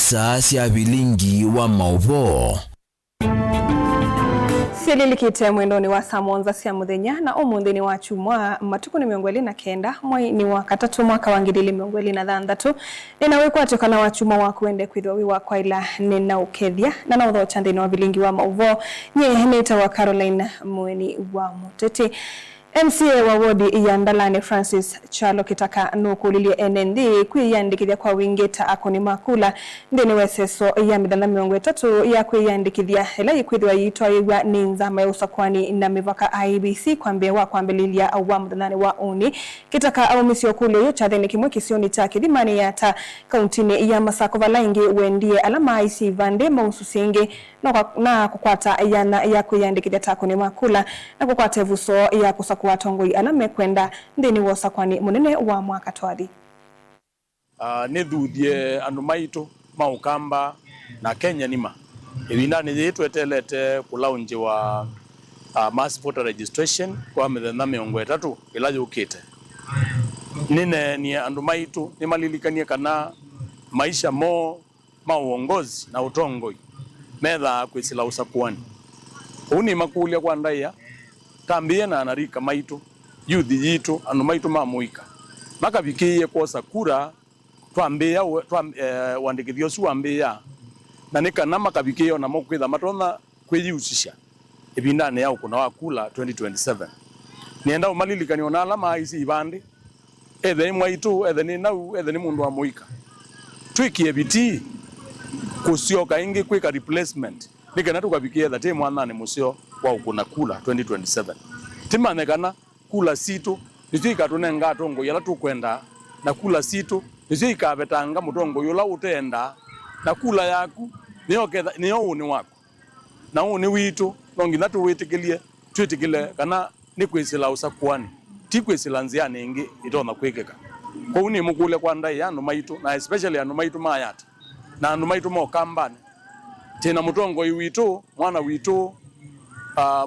saa cia bilingi wa mauvo Sialilikite mwendoni wa saa monza cia muthenya na umuthini wa chumwa matuku ni 29 mwai ni wa katatu mwaka wa 2026 ninawekwatukana wa chumwa wa kuende kwithwa wiwa kwa ila nina ukethia na nautho chandini wa bilingi wa mauvo nye nita wa Caroline Mweni wa Muteti. MCA wa wodi ya Ndalane Francis Chalo kitaka nukulilie NND kwiyandikithia kwa wingita akoni makula ndini weseso ya midala 3 ya kwiyandikithia hela ikwithwa yitwa yigwa ninza mausakwani na mivaka IBC kwambe wa kwambelilia wa mudhanani wa uni kitaka aumisio kule yo chathini kimwe kisioni cha kidimani yata kauntini ya Masako Valaingi wendie alama isi vande maususingi na kukwata yana ya kwiyandikithia takoni makula na kukwata vuso ya kusaku watongoi alame kwenda ndini wosa kwani munene wa mwaka twadi. Nithuthie andu maitu maukamba na Kenya nima ibindani yetu etelete kulaunji wa mass voter registration kwa mithenya 30 ila yukite nine ni andu maitu nimalilikanie kana maisha mo mauongozi na utongoi metha kwisila usakuani uni makulia kwa ndaia tambie na anarika maitu yuthi yitu anu maitu mamuika makabikiye kosa kura twambia wandikithio su ambia na nikana makabikiyo na mokwitha matona kwiyusisha ibindane yao kuna wakula 2027 nienda umalilikani na alama isi ibandi ethe mwaitu ethe ni nau ethe ni mundu wa muika twikie biti kusioka ingi kwika replacement nikana tukabikiye that mwanane musio wa ukuna kula 2027 timanekana kula situ nizika tunenga tongo yala tukwenda na kula situ nizika betanga mutongo yola utenda na kula yaku niyo uni wako na uni witu nongi natu witikilie twitikile kana ni kwisila usakwani ti kwisila nziani ingi itona kwikeka kwa uni mukule kwa ndai anu maitu na especially anu maitu mayata na anu maitu mo kambani tena mutongo witu mwana witu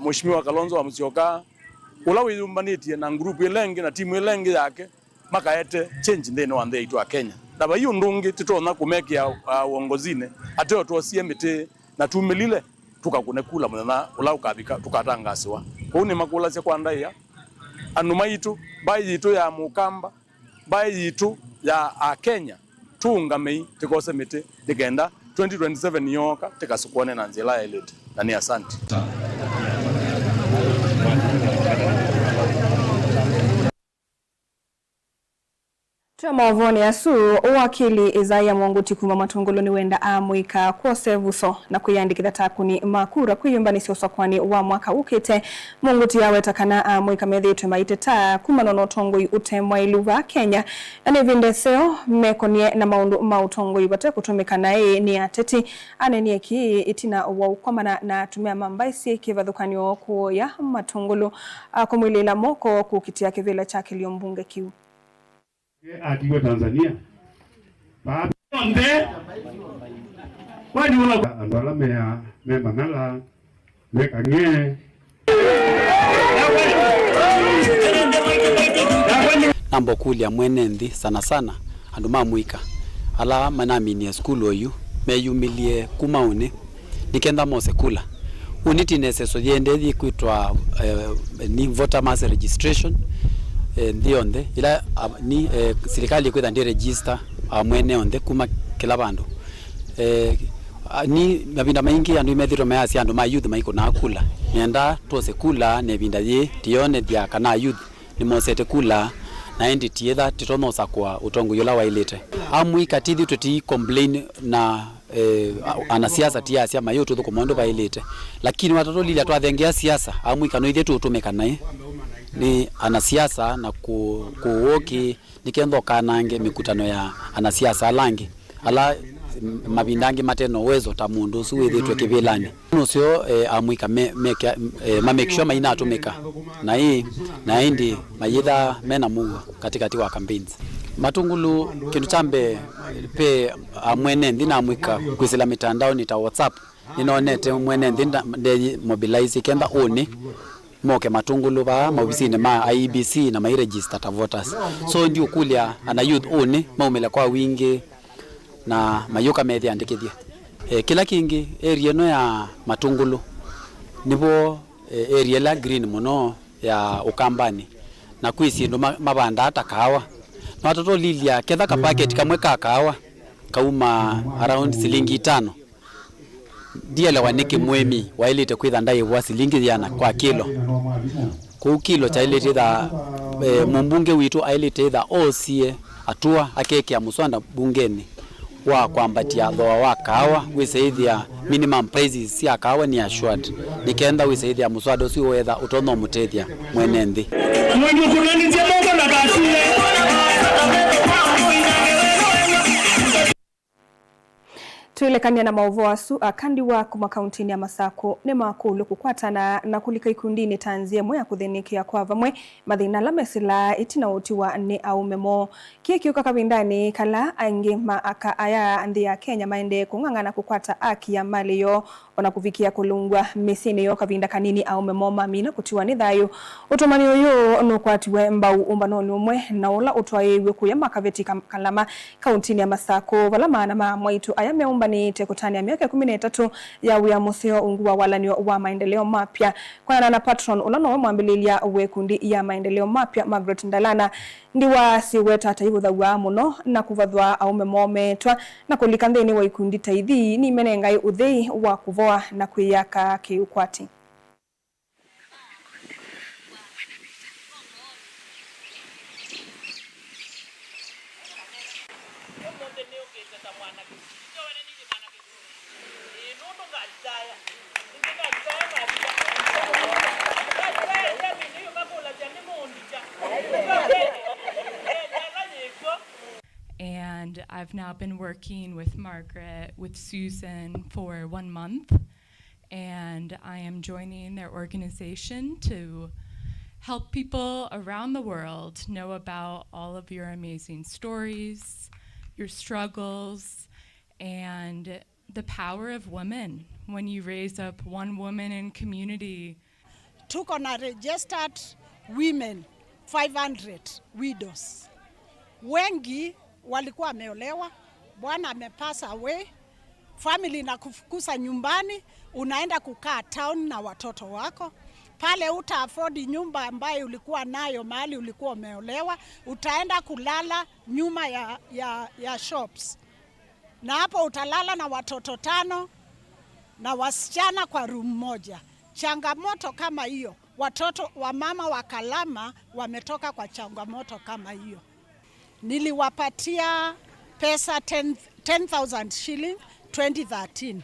Mheshimiwa Kalonzo wa Musyoka ula wiyumbanitie na group ilengi na timu ilengi yake makaete change ndene wa ndei twa Kenya daba hiyo ndungi titona kumekia uongozine ateo twosie miti na tumilile tukakune kula mwana ula ukabika tukatangasiwa uni makula cia kwa ndaia anu maitu bai yitu ya mukamba bai yitu ya Kenya tungamei tikose miti digenda 2027 yoka tikasukwane na nzela elite na ni asante. Mavoni asu wakili Isaiah Mwanguti kuma matongoloni wenda amuika kwose vuso na kuyandikitha takuni makura kwiyumbanisio sokwani wa mwaka ukite Mwanguti yawetakana amuika methitwe maiteta kuma nono tongoi utemwa iluva Kenya ane vindeseo mekonie na maundu mautongoi bate kutumika nae ni ateti anenie ki itina wa ukomana na tumia mambaisi kivadhukanyo kuya matongolo kumwilila moko kukitia kivila chake liombunge kiu atiwe Tanzania baadhi wadi wala andala mea memba ngala weka nye nambo kulia mwenendi sana sana andu mamuika ala manamini school oyu meyumilie kumaune nikenda mose kula uniti neseso yende kwitwa ni voter mass registration ndionde ila ni serikali kwenda ndi register mwene onde kuma kila bandu ni mabinda maingi andu imethiro mayasi andu ma youth maiko na kula nenda tose kula ne binda ye tione dia kana youth ni mosete kula na endi tietha titonosa kwa utongo yola wailete amuika tithi tuti complain na anasiasa tiasia mayo tuthu kumondo bailete lakini watoto lili atwathengea siasa amuika no ithe tutumeka naye ni anasiasa na kuwoki nikendo kanange mikutano ya anasiasa alangi ala mabindangi mateno wezo ta mundu suwithitwe kivilani nucio amuika make sure maina atumika na hii na indi mayitha mena mugo katikati wa campaigns matungulu kindu chambe pe amwene ndina amuika kwisila mitandao ni ta WhatsApp ninonete mwene ndinda mobilize kenda oni moke matungulu ba maofisini ma IBC na ma register ta voters so ndio kulia ana youth one maumela kwa wingi na mayuka methi andikithie. Kila kingi area no ya Matungulu nibo area la green muno ya Ukambani na kwisi ndo mabanda ata kawa na watoto lilia ketha ka packet kamwe ka kawa kauma around silingi 5 ndiye la wanike mwemi wailite kwitha ndai wa silingi yana kwa kilo ku kilo cha ile titha mumbunge witu ailite tha osie atua akeke ya muswanda bungeni wa kwambatia thoa wa kawa wiseithia minimum prices ya kawa ni assured nikenda wiseithia muswada ucio wetha utono mutethia mwene nthi mwenye kunanitia moto na basile. Tuilekania na maovu wasu akandi wa kuma kauntini ya Masako ni makulu kukwatana na kulika ikundini tanzia mwe ya kuthenikia kwa vamwe mathina la mesila itina uti wa ni au memo kiuka kabindani kala aingi maaka aya ndi ya Kenya maende kung'ang'ana kukwata aki ya mali yo ona kuvikia kulungwa misini yo kabinda kanini au memo mamina kutiwa ni thayo utumani uyu nukwatiwe mbau umbanoni umwe na ula utwaiwe kuya makaveti kalama kauntini ya Masako vala maana mamwaitu aya meumba ni tekutani ya miaka 13 ya wia museo unguwa walanio wa maendeleo mapya kwa na patron ulano mwambililia wekundi ya maendeleo mapya Margaret Ndalana ndiwa siweta hata hivyo dhawa muno na kuvadhwa au memometwa na kulikantheni wa ikundi taithi ni menengai uthei wa kuvoa na kuyaka kiukwati. And I've now been working with Margaret, with Susan for 1 month, and I am joining their organization to help people around the world know about all of your amazing stories, your struggles, and the power of women when you raise up one woman in community. Tuko na registered women 500 widows. Wengi walikuwa wameolewa, bwana amepass away, family na kufukuza nyumbani, unaenda kukaa town na watoto wako. Pale uta afford nyumba ambayo ulikuwa nayo mahali ulikuwa umeolewa, utaenda kulala nyuma ya shops. Na hapo utalala na watoto 5 na wasichana kwa room moja. Changamoto kama hiyo, watoto wa mama wa Kalama wametoka kwa changamoto kama hiyo. Niliwapatia pesa 10,000 shilling 2013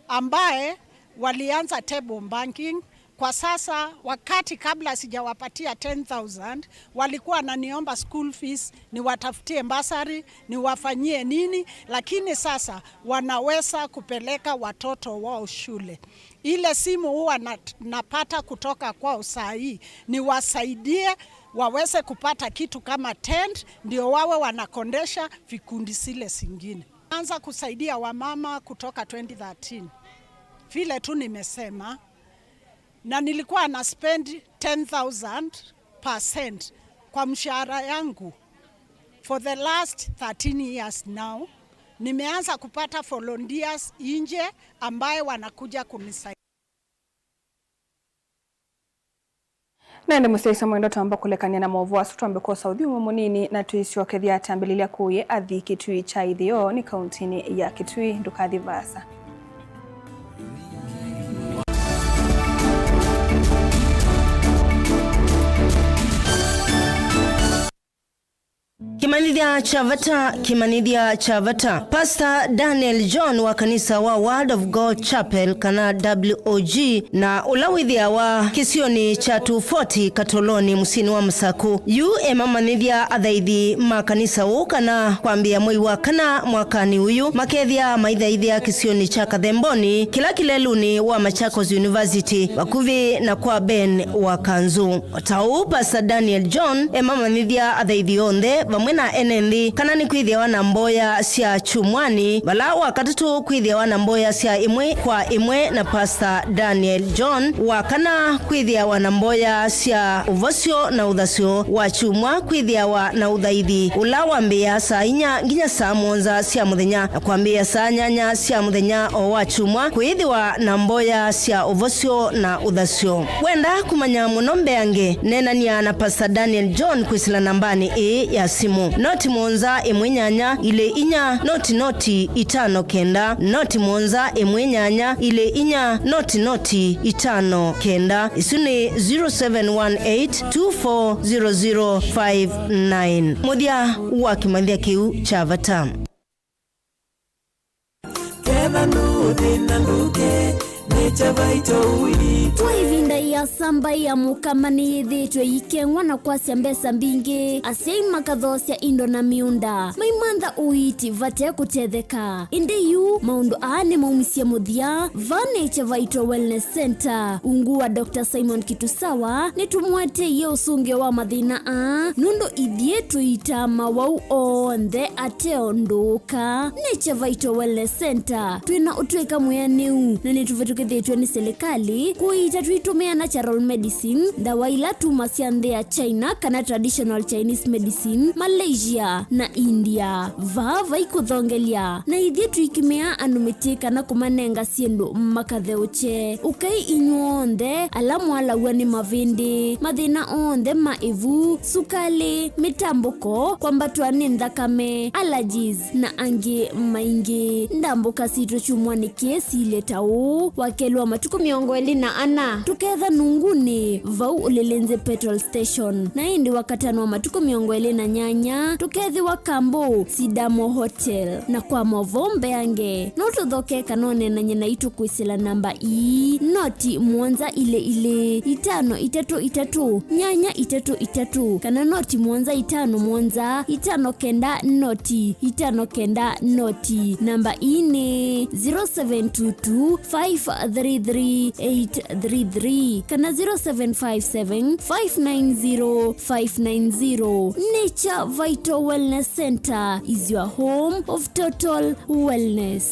ambaye walianza table banking. Kwa sasa wakati kabla sijawapatia 10,000 walikuwa wananiomba school fees, niwatafutie basari, niwafanyie nini, lakini sasa wanaweza kupeleka watoto wao shule. Ile simu huwa napata kutoka kwao saa hii niwasaidie waweze kupata kitu kama tent, ndio wawe wanakondesha vikundi zile zingine. Anza kusaidia wamama kutoka 2013 vile tu nimesema, na nilikuwa na spend 10,000% kwa mshahara yangu for the last 13 years now. Nimeanza kupata volunteers nje ambaye wanakuja kunisaidia. Nende museisa mwendo tamba kulekania na maovu wasu tuambe kwa saudhi umamunini na tuisio kethia tambililia kuye adhi Kitui cha idhio ni kauntini ya Kitui ndukadhi vasa. Kimanidhia Chavata. Pastor Daniel John wa kanisa wa Word of God Chapel kana WOG na ulawithia wa kisioni cha 240 Katoloni musini wa Masaku. Yu emamanidhia athaithi makanisa ukana kwambia mwei wa kana mwakani uyu makethia maithaithia kisioni cha Kathemboni kila kileluni wa Machakos University wakuvi na kwa Ben wa Kanzu. Tau Pastor Daniel John emamanidhia athaithi onthe vamwe na enendi kana ni kwithia na mboya cia chumwani bala wakatatu kwithia na mboya cia imwe kwa imwe na Pastor Daniel John wakana kwithia na mboya cia uvosio na uthasio wa chumwa kwithia na uthaithi ula wambia saa 4 nginya saa 7 cia muthenya na kwambia saa 8 cia muthenya o wa chumwa kwithia na mboya cia uvosio na uthasio. Wenda kumanya muno mbeange nenania na Pastor Daniel John kwisila nambani ya simu noti monza imwenyanya ile inya noti 5 kenda noti monza imwenyanya ile inya noti 5 kenda isuni 0718240059 mudia wa kimandia kiu cha Vatam. Twivinda ya samba ya mukamani yithitwe ikengwa na kwasya mbesa mbingi asei makathosia indo na miunda maimantha uiti vate kutetheka indi yu maundu aane maumisya muthia Nature Vital Wellness Center ungu wa Dr. Simon Kitusawa nitumwete ye usungio wa mathina nundu ithie tuitama wau onthe ateonduka. Nature Vital Wellness Center twina utweka muyaniu na nituvetukithitwe ni serikali kuita tuitumia natural medicine dawa ila tuma siandhe ya China kana traditional Chinese medicine Malaysia na India vava ikuthongelia na ithie tuikimea anumitika na kumanenga siendo makatheuche ukai inyuonde alamu alawa ni mavindi mathina onde maivu sukali mitambuko kwambatwa ni nthakame allergies na angi maingi ndambuka sito chumwani kesi ile tau wakelwa matuku 24 tuketha nunguni vau ulilenze petrol station na indi wakatano matuku 28 tukethi wa Kambo Sidamo Hotel na kwa Movombe yange notuthoke kanone na nyina itu kwisila namba noti mwanza ile 533 nyanya 33 kana noti mwanza 5 mwanza 5 kenda noti 5 kenda noti namba ni 0722533833 kana 0757590590. Nature Vital Wellness Center is your home of total wellness.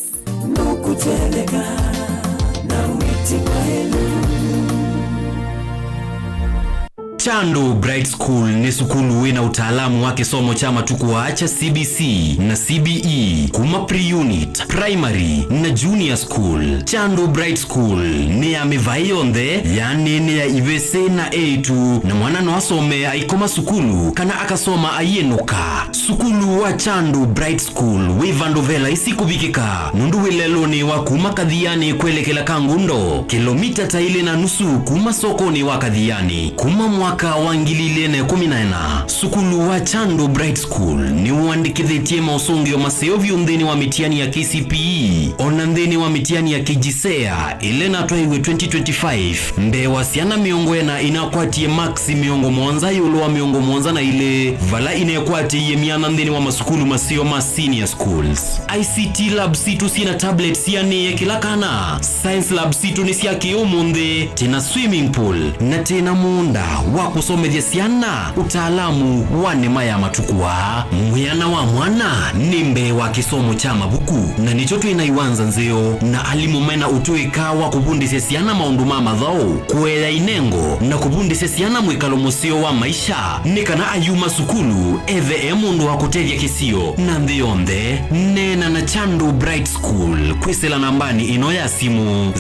Chandu Bright School ni sukulu wina utaalamu wake somo chama tukuacha CBC na CBE kuma pre-unit, primary na junior school. Chandu Bright School ni ya mivayonde yani ni ya ivese na A2 na mwana no asome aikoma sukulu kana akasoma ayenuka. Sukulu wa Chandu Bright School wivandovela isi kubikika nundu wileloni wa kuma kadhiani kwelekela Kangundo kilomita taile na nusu kuma sokoni wa kadhiani kuma mwaka wangilile 14. Sukulu wa Chandu Bright School ni uandikithietie mausungio maseo viundheni wa mitiani ya KCPE onandheni wa mitiani ya KJSEA ile na twaiwe 2025 mbe wasiana miongwena inakwatie maxi miongo mwanza yulo wa miongo mwanza na ile vala inekwatie mianandheni wa masukulu maseo ma senior schools. ICT lab situ sina tablets yani kila kana. Science lab situ ni siya kiumunde tena swimming pool na tena munda wa kusomethia siana utaalamu wa nema ya matukua. Mwiana wa mwana nimbe wa kisomo cha mabuku na nichotu inaiwanza nzeo na alimumena utuika wa kubundise siana maundu mama dhao kuela inengo na kubundise siana mwikalo musio wa maisha nikana ayuma sukulu eve mundu wa kutevya kisio na ndhionde nena na Chandu Bright School kwisela nambani ino ya simu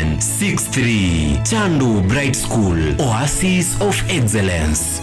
0705234763. Chandu Bright School, Oasis of Excellence.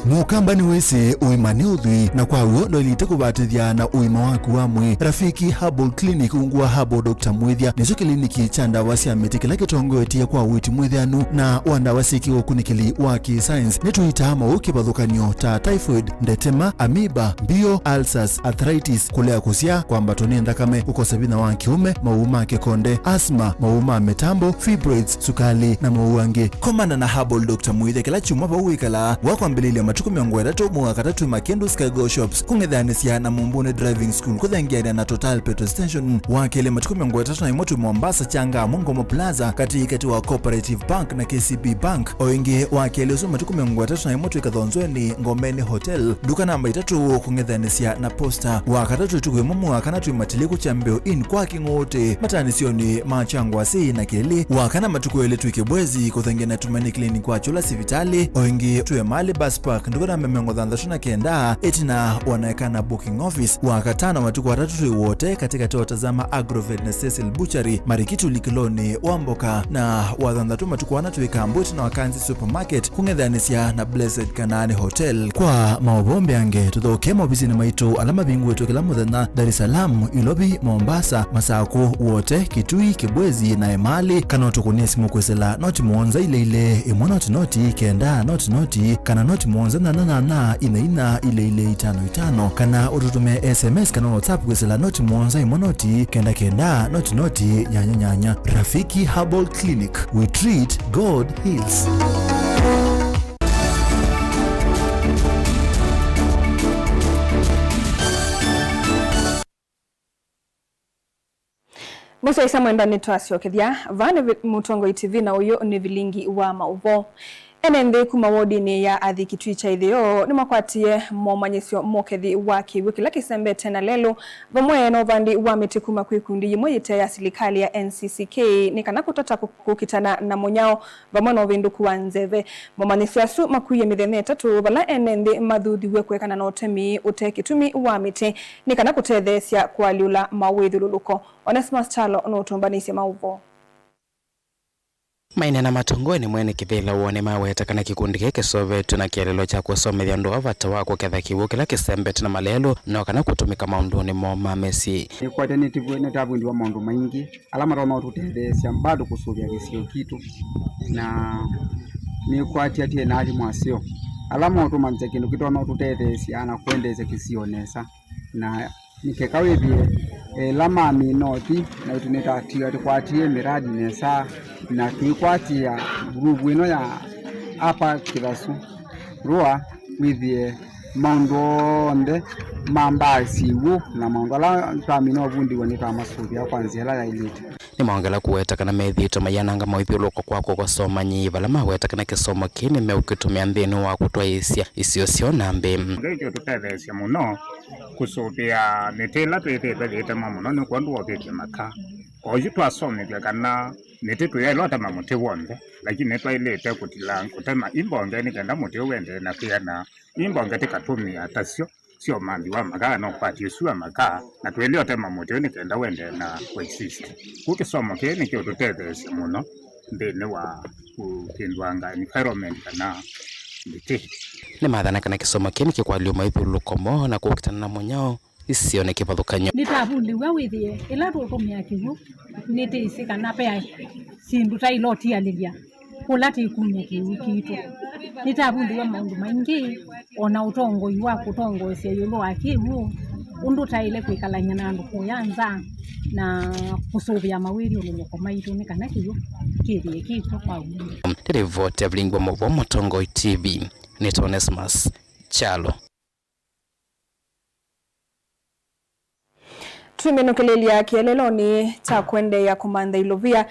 Mukamba ni wese uimani udhui na kwa huo ndo ilite kubatithia na uima waku wa mwe. Rafiki Herbal Clinic ungua Herbal Dr. Mwithia nizo kliniki chanda wasi ameti kila kitongo etia kwa witi mwithianu na wanda wasiki ukunikili waki science netu itama uki badhukanyo ta typhoid, ndetema, amoeba, bio, ulcers, arthritis, kulea kusia kwa mbatoni ndakame ukosebina wa kiume, mauma kekonde, asma, mauma metambo, fibroids, sukali na mauange. Komanda na Herbal Dr. Mwithia kila chumwa pa uikala wako ambilili matuku 30 mwaka 3 Makendu Skygo Shops kungethanisia na Mumbune Driving School kuthengia na Total Petrol Station wakele matuku 31 Mombasa Changa Mongomo Plaza katikati wa Cooperative Bank na KCB Bank oingi wakele usu matuku 31 ikathonzweni Ngomeni Hotel duka namba 3 kungethanisia na Posta wakatatu tukwemo mwaka na tuimatiliku chambeo in kwa kingote matanisioni machangwa si na kele wakana matuku ele tuikebwezi kuthengia na Tumani Clinic kwa chula sivitali oingi tuwe mali bus park nduko na memengo dhandashuna kenda etina wanaekana booking office wakatana matuku watatu wote katika tawatazama Agrovet na Cecil Butchery Marikitu Likiloni Wamboka na wadhandatu matuku wanatu ikambuti na Wakanzi Supermarket kungethanisia na Blessed Kanani Hotel kwa maobombe yange tuthoke mobisi na maito alama bingu wetu kila muthenya Dar es Salaam Ilobi Mombasa Masako wote Kitui Kibwezi na Emali kana tukunia simu kwesela noti muonza ile imwana noti kenda noti kana noti muonza na ina ile 55 kana ututume SMS kana WhatsApp kwesela noti muonza imonoti kenda noti nyanya Rafiki Herbal Clinic, we treat, God heals. Musa isa mwenda nitwasio kithia vane Mutongo TV na uyo ni vilingi wa mauvo enende kuma wodi ni ya athi kitui cha ithio ni makwatie momanyisio mokethi wa kiwiki la kisembe tena lelo vamwe no vandi wa miti kuma kwikundi yimwe yite ya serikali ya NCCK ni kana kutata kukitana na monyao vamwe no vindu kuanzeve momanyisio asu makuye mithene tatu bala enende madhudi wekwekana no temi utekitumi wa miti ni kana kutethesia kwa liula mawithululuko Onesmus Chalo no tumbanisi mauvo Maina na matongoni mwene kithila uone maweta kana kikundi keke sovetu na kielelo cha kusomethia ndoa vata wako ketha kiwuki la kisembe na malelo no kana kutumika maunduni mo mamesi ni coordinative ne tabu ndiwa maundu maingi alama roma tutethesia bado kusuvia kisio kitu na ni kwatia tie na ali mwasio alama utumanze kindu kitu no tutethesia na kuendeza kisionesa na nikekawithie lama minoti na utunetatia tukwatie miradi nesa na tuikwatia grupu ino ya apa Kithasu rua withie maundonde mambasi wu na maungala tamino vundi woni tamasuvia kwanzia la ilite ni maungala kuweta kana methito mayananga moithiuluko kwako kusoma nyiva la maweta kana kisomo kini meukitumia nthini wa kutwaisia isio na mbe ngeke tutethesia muno kusuvia netela twithete mamuno ni kwandu wothe maka oju twasomithia kana netitu ya ilota mamuti wonde lakini twailete kutilangu kutema imbonge ni kenda muti wende na pia na imbonge tikatumia atasio sio mambi wa makaa no kwati usua makaa na tuelio tema muti ni kenda wende na coexist kukisomo kini kio tutethesia muno ndini wa kukindwanga environment kana miti ni mathana kana kisomo kini kikwalio maithuluko mo na kukitana na monyao isio ne kipathukanya nitabundi wa withie ila tutumia kivu nitisi kana pea sindu ta iloti alilia kulati kumya kivu kitu nitabundi wa maundu maingi ona utongo iwa kutongo sia yulo akivu undu ta ile kwikalanya na andu kuyanza na kusuvia mawiri uloko maitu ni kana kivu kithie kitu kwa undu tiri vote blingwa mo Mutongo TV ni Onesmus Chalo Tumenukilelia kielelo ni cha kwende ya kumanda ilovia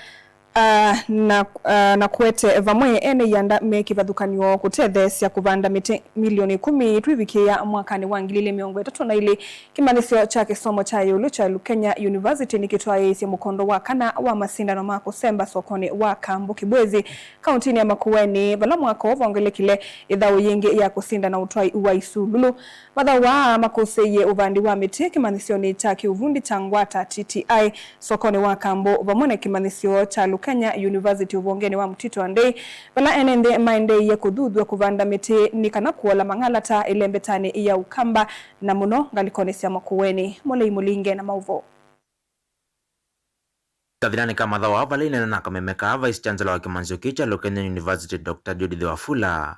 na kuete vamwe ene yanda meki vadhukanyo kutethesia kuvanda miti milioni 10 tuivikia mwakani wa 2023 na ile kimanisio cha kisomo cha yulu cha Kenya University nikitwa isi mukondo wa kana wa masindano mako semba sokoni wa Kambu Kibwezi kauntini ya Makueni vala mwako vongele kile idhao yingi ya kusinda na utwai uwa Isululu madhawa makoseye uvandi wa miti kimanisio ni cha kiuvundi cha Ngwata TTI sokoni wa Kambu vamwene kimanisio cha Kenya University uvongeni wa Mtito Andei bala enende maende ya kududwa kuvanda miti ni kana kuola mangalata ilembetani ya Ukamba na muno ngalikonesi ya Makueni Molei Mulinge na mauvo Kathirani kama dhawa avali na kamemeka Vice Chancellor wa Kimanzio Kicha Kenya University Dr. Judith Wafula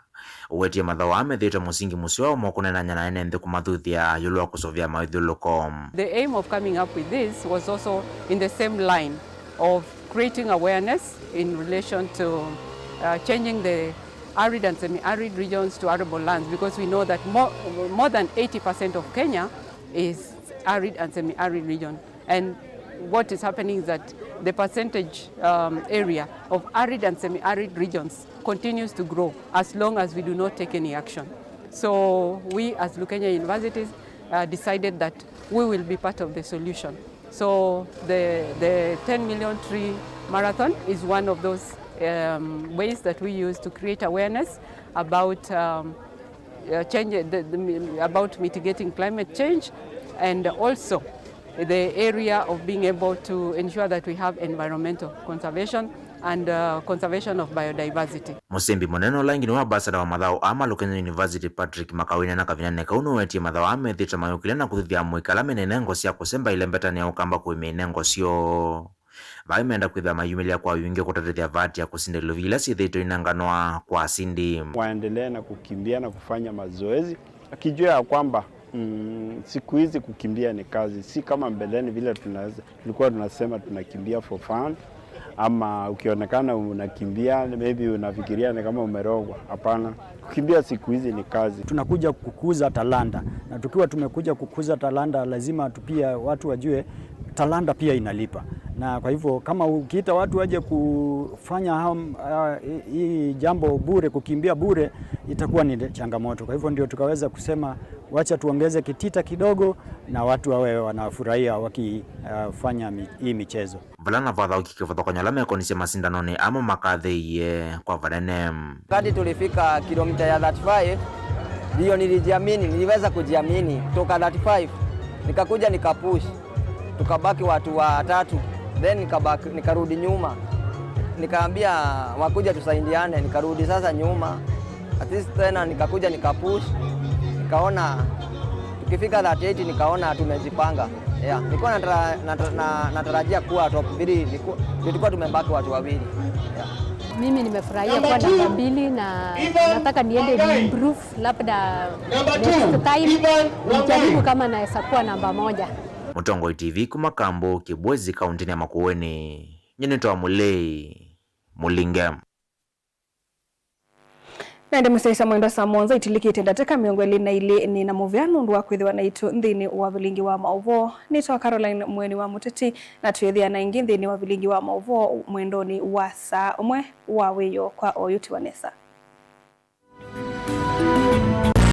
uwetie madhawa amethito musingi musio mokunena nyana enende kumathuthia yulwa kusovia maithuluko. The aim of coming up with this was also in the same line of creating awareness in relation to changing the arid and semi-arid regions to arable lands, because we know that more than 80% of Kenya is arid and semi-arid region. And what is happening is that the percentage area of arid and semi-arid regions continues to grow as long as we do not take any action. So we as Lukenya universities decided that we will be part of the solution. So the 10 million tree marathon is one of those ways that we use to create awareness about about mitigating climate change, and also the area of being able to ensure that we have environmental conservation and conservation of biodiversity. Musembi muneno langi ni ambassador wa mathao ama Lukenya University Patrick Makawina na kavinane kauno wetie mathao ame thita mayukile na kuthithia mwikala menenengo cia kusemba ile mbetani ya ukamba kuimenengo cio vaimenda kwitha mayumilia kwa wingi kutatithia vati ya kusindilo vila sithito inanganwa kwa sindi. Waendelee na kukimbia na kufanya mazoezi akijua ya kwamba siku hizi kukimbia ni kazi, si kama mbeleni vile tulikuwa tunasema tunakimbia for fun, ama ukionekana unakimbia maybe unafikiria ni kama umerogwa. Hapana, kukimbia siku hizi ni kazi. Tunakuja kukuza talanta, na tukiwa tumekuja kukuza talanta lazima pia watu wajue talanta pia inalipa. Na kwa hivyo kama ukiita watu waje kufanya hii jambo bure, kukimbia bure, itakuwa ni changamoto. Kwa hivyo ndio tukaweza kusema wacha tuongeze kitita kidogo na watu wawe wanafurahia wakifanya hii michezo. Valana vadha ukikifadha kwa nyalame konise masindanoni ama makadheye kwa vadenem. Kati tulifika kilomita ya 35, ndio niliweza kujiamini. Toka 35, nikakuja nikapush. Tukabaki watu watatu, then nikarudi nyuma. Nikaambia wakuja tusaidiane, nikarudi sasa nyuma. At least tena nikakuja nikapush. Nikaona tukifika 38 nikaona tumejipanga. Yeah, nilikuwa natarajia kuwa top 3, tulikuwa tumebaki watu wawili. Yeah. Mimi nimefurahia kwa namba 2 na nataka niende improve, labda next time nijaribu kama naweza kuwa namba 1. Mutongo TV kumakambo Kibwezi kaunti ya Makueni. Nyenito wa Mulei Mulingem. Nende musesa mwenda Samonza itilikite ndateka miongweli na ile ni na muvyano ndu wakwithiwa na itu nthini wa vilingi wa mauvo. Nitwa Caroline Mweni wa Muteti na tuyethia na ingi nthini wa vilingi wa mauvo mwendoni wa saa umwe wa wiyo kwa oyuti Vanessa.